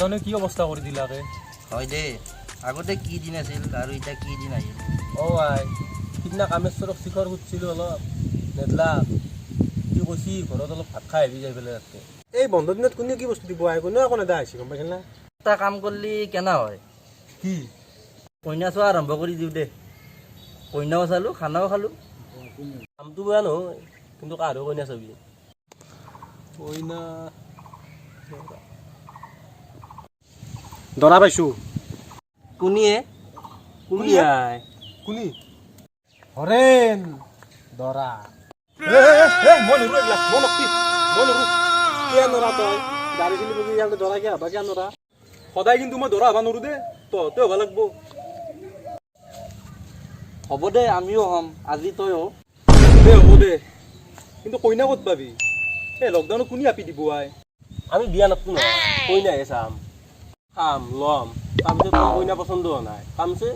লকডাউনে কি অৱস্থা কৰি দিলাকে হয় দে আগতে কি দিন আছিল আৰু এতিয়া কি দিন আহিল আই সিদিনা কামেশ্বৰক শিখৰ সুধিছিলোঁ অলপ নেদলা কি কৈছি ঘৰত অলপ ভাত খাই আহিবি যাই পেলাই তাতে এই বন্ধ দিনত কোনে কি বস্তু দিব আহে কোনে আকৌ নেদা আহিছে গম পাইছে না এটা কাম কৰিলে কেনা হয় কি কইনা চোৱা আৰম্ভ কৰি দিওঁ দে কইনাও চালোঁ খানাও খালোঁ কামটো বেয়া নহয় কিন্তু কাৰো কইনা চাবি কইনা দৰা পাইছোঁ কোনিয়ে কোনি আই কোনি হৰেণ দৰা মই নৰো এইবিলাক মই নকবি মই নৰো কিয় নৰা তই গাড়ী চিনি বুজি ইয়াতে দৰা কিয় হবা কিয় নৰা সদায় কিন্তু মই দৰা হবা নৰো দে তহঁতে হবা লাগব হ'ব দে আমিও হ'ম আজি তই হ দে হ'ব দে কিন্তু কইনা ক'ত পাবি এই লকডাউনত কোনে আপি দিব আই আমি বিয়া নাপাতো নহয় কইনাহে চাম খাম ল'ম তাৰপিছত মোৰ কইনা পচন্দ হোৱা নাই কামছে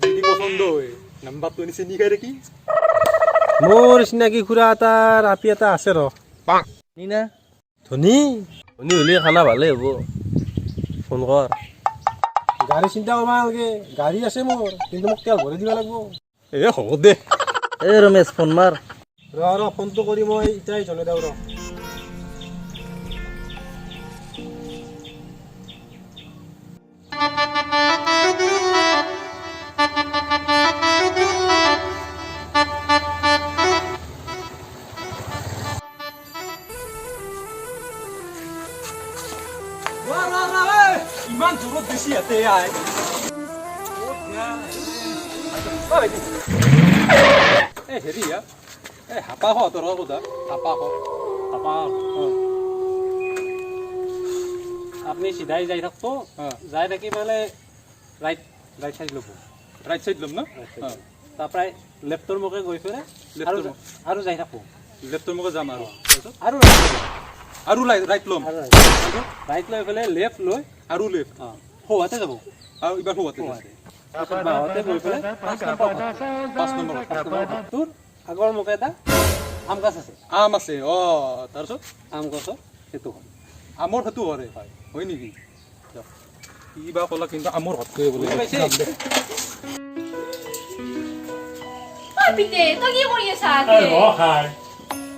যদি পচন্দ হয় নাম্বাৰটো আনি চেনি খাই দেখি মোৰ চিনাকি খুৰা এটাৰ আপি এটা আছে ৰ নিনা ধনী শুনি হ'লে খানা ভালেই হ'ব ফোন কৰ গাড়ী চিন্তা কৰিব নালাগে গাড়ী আছে মোৰ কিন্তু মোক তেল ভৰাই দিব লাগিব এ হ'ব দে এই ৰমেশ ফোন মাৰ ৰ ফোনটো কৰি মই এতিয়াই জনাই দিওঁ ৰ ইমান জোৰত বেছি ইয়াতে আই হেৰি এই হাপা খ তোৰ কথা হাপা খ আপা আপনি চিধাই যাই থাকতো যাই থাকি পেলাই ৰাইট চাইড ল'ব ৰাইট চাইড ল'ম ন তাৰপৰা লেফ্টৰ মুখে গৈ পেলাই আৰু যাই থাকোঁ লেফ্টৰ মুখে যাম আৰু আৰু আৰু ৰাইট ল'ম ৰাইট লৈ পেলাই লেফ্ট লৈ আৰু লেফ্ট সোঁহাতে যাব আৰু এইবাৰ সোৱাতে বাহঁতে গৈ পেলাই 5 নম্বৰ তোৰ আগৰ মুখে এটা আম গছ আছে আম আছে তাৰপিছত আম গছৰ সেইটো হয় আমৰ সেইটো হৰে হয় নেকি কিবা ক'লা কিন্তু আমৰ হতকে বোলে পিতে তই কি কৰি আছা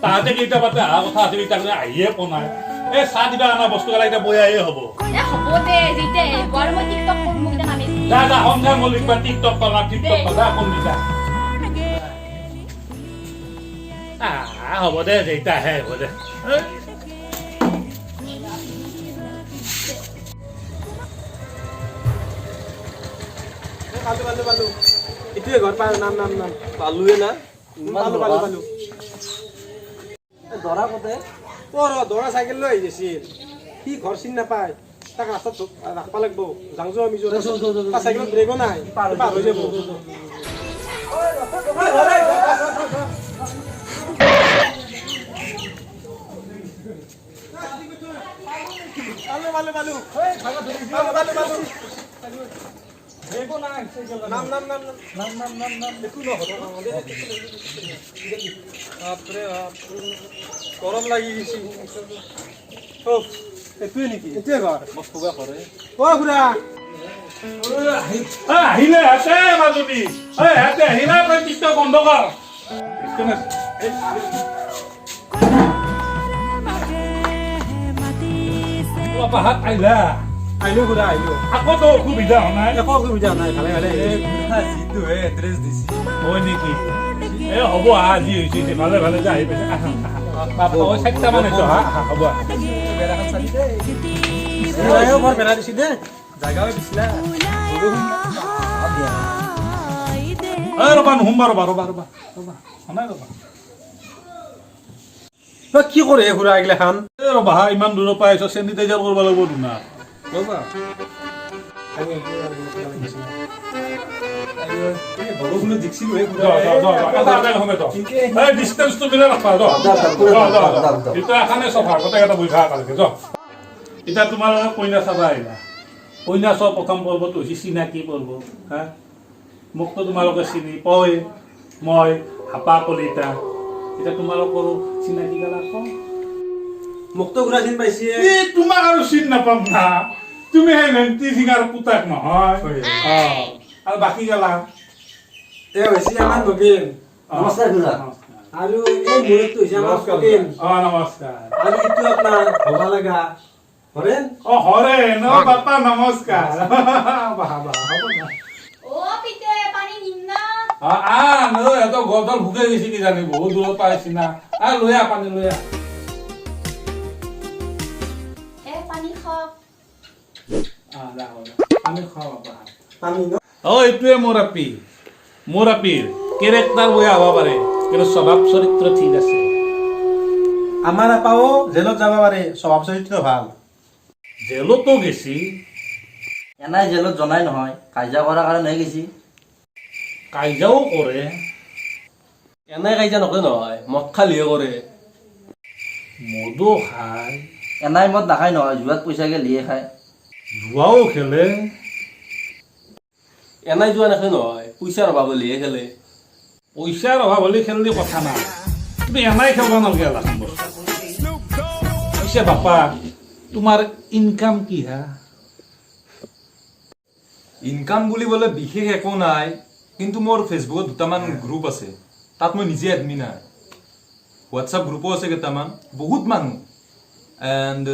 তাহাঁতে কেইটা পাতে অহা কথা আছিল এতিয়া আহিয়ে পোৱা নাই এই চাহ দিবা অনা বস্তু কালা এতিয়া বৈ আহিয়ে হ'ব হ'ব দে যেতিয়া এবাৰ মই টিকটক কৰিম মোক দেখা নাই যা যা সন্ধ্যা মল্লিক বা টিকটক কৰা টিকটক যা কোন দিছা হ'ব দে যেইটা আহে হ'ব দে পালো এইটোৱে ঘৰ পালো নাম পালোৱে না পালো দৰা কতে দৰা চাইকেল লৈ আহি আছিল সি ঘৰ চিনি নাপায় তাক ৰাস্তাত ৰাখব লাগিব যাংজো আমি তাৰ চাইকেলত ব্ৰেকো নাই পাৰ হৈ যাব গৰম লাগি গৈছে এইটোৱে নেকি এইটোৱে ঘৰ বস্তুকে কৰে খুৰা আহিলে হাতে মাজনী হাতে আহিলে তই টিকটক বন্ধ কৰ পাহাত আহিলা আহিলো খুৰা আহিলো আকৌ তো অসুবিধা হোৱা নাই একো অসুবিধা নাই ভালে যিটোহে এড্ৰেছ দিছে হয় নেকি এ হ'ব আজি হৈছে ভালে ভালে যে আহি পাইছে চাৰিটা মান হৈছে হ'ব ঘৰ বেৰা দিছি দে জাগাও দিছিলা ৰবা নোহোম ৰবা শুনাই ৰবা কি কৰে খুৰা এইগিলা খান ৰবা ইমান দূৰৰ পৰা আহিছ চেনিটাইজাৰ কৰিব লাগিব ধুনা ৰবা বৰষুণত জিকছিলো ডিষ্টেন্সটো মিলাই ৰাখা এখানে চফা গোটেইকেইটা বহি খা কালিকে এতিয়া তোমালোকে কইনা চাবা আহিলা কইনা চোৱা প্ৰথম পৰ্বটো হৈছে চিনাকি পৰ্ব হা মোকতো তোমালোকে চিনি পয় মই হাপা কলিতা এতিয়া তোমালোকৰো চিনাকি গালা কওঁ মোকতো ঘূৰা চিন পাইছে এই তোমাক আৰু চিন নাপাম না তুমি সেই ভেন্তি চিঙাৰ পুতাক নহয় আৰু বাকী গেলা এ হৈছে আমাৰ নবীন নমস্কাৰ খুৰা আৰু এই মুৰতটো হৈছে আমাৰ নবীন নমস্কাৰ আৰু ইটো আপোনাৰ ভবা লগা হৰেন হৰে ন বাপা নমস্কাৰ বাহ বাহ হ'ব না অ পিতে পানী নিম না এটো গদল ভুকে গেছি কি জানি বহুত দূৰত পাইছি না লৈ আহ পানী লৈ আহ এ পানী খাওক পানী খাওঁ বাপা পানী ন এইটোৱে মোৰ আপীৰ কেৰেক্টাৰ বেয়া হ'ব পাৰে কিন্তু স্বভাৱ চৰিত্ৰ ঠিক আছে আমাৰ আপাও জেলত যাব পাৰে স্বভাৱ চৰিত্ৰ ভাল জেলতো গেছি এনাই জেলত জনাই নহয় কাজিয়া কৰাৰ কাৰণে গেছি কাজিয়াও কৰে এনাই কাজিয়া নকৰে নহয় মদ খালিহে কৰে মদো খায় এনাই মদ নাখায় নহয় জুৱাত পইচা গেলিয়ে খায় জুৱাও খেলে এনাই যোৱা নাখায় নহয় পইচাৰ অভাৱ হ'লেহে খেলে পইচাৰ অভাৱ হ'লে খেলিলে কথা নাই তুমি এনাই খেলিব নালাগে এলাখন বস্তু পিছে বাপা তোমাৰ ইনকাম কি হা ইনকাম বুলিবলৈ বিশেষ একো নাই কিন্তু মোৰ ফেচবুকত দুটামান গ্ৰুপ আছে তাত মই নিজে এডমিন হয় হোৱাটছআপ গ্ৰুপো আছে কেইটামান বহুত মানুহ and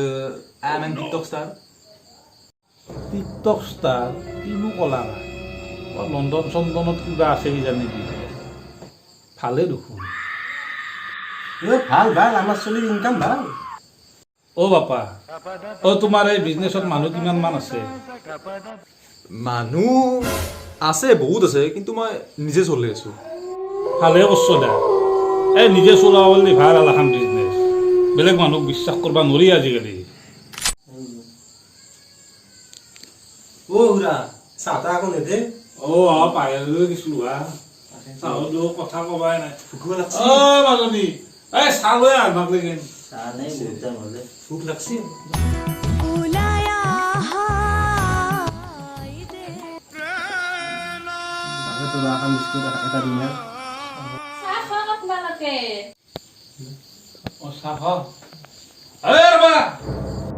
I am N TikTok star TikTok star কিনো কলা নাই লণ্ডন চন্দনত কিবা আছে কিজানি ভালে দেখোন ভাল ভাল আমাৰ চলিৰ ইনকাম ভাল বাপা তোমাৰ এই বিজনেছত মানুহ কিমান মান আছে মানুহ আছে বহুত আছে কিন্তু মই নিজে চলি আছো ভালে কৰছ দে এই নিজে চলাব বুলি ভাল এলাখান বিজনেছ বেলেগ মানুহক বিশ্বাস কৰিব নোৱাৰি আজিকালি খুৰা চাহ তাহ আকৌ নেদে পাই লৈ গৈছিলো চাহৰ কথা কবাই নাই ভোক লাগছি মাজনী এই চাহ লৈ আহ মাক লেগে চাহ নাই বহুত টাইম হ'লে ভোক লাগছি বিস্কুট এটা দিম চাহ খাওক আপোনালোকে চাহ ৰবা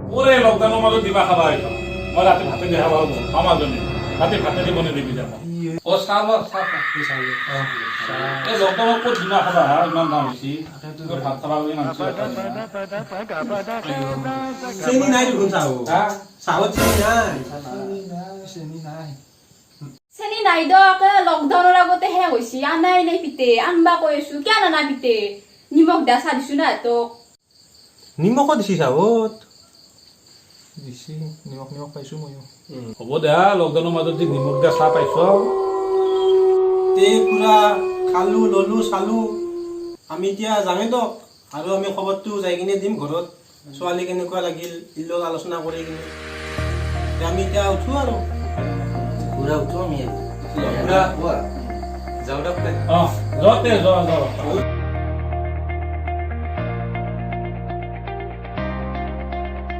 মোৰ এই লকডাউনৰ মাজত দিবা খাবা আহিবা মই ৰাতি ভাতে দেখা পাব মাজনী ৰাতি ভাতে দিব নিদিবি যাব চাহ ল চাহ এই লকডাউনত ক'ত দিনা খাবা ইমান দাম হৈছে ভাত খাবা বুলি মানছি চেনি নাই দেখোন চাহ চাহত চেনি নাই চেনি নাই দক লকডাউনৰ আগতে শেষ হৈছে আনাই নাই পিতে আনবা কৈ আছো কিয় আনা নাই পিতে নিমখ দা চাহ দিছো না তোক নিমখো দিছি চাহত দিছি নিমখ পাইছো ময়ো হ'ব দে লকডাউনৰ মাজত যে নিমখ দিয়া চাহ পাইছ তে পুৰা খালো ললো চালো আমি এতিয়া যামেই দক আৰু আমি খবৰটো যাই কিনে দিম ঘৰত ছোৱালী কেনেকুৱা লাগিল ইল্লত আলোচনা কৰি কিনে আমি এতিয়া উঠো আৰু ঘূৰা উঠো আমি যাওঁ দক যোৱা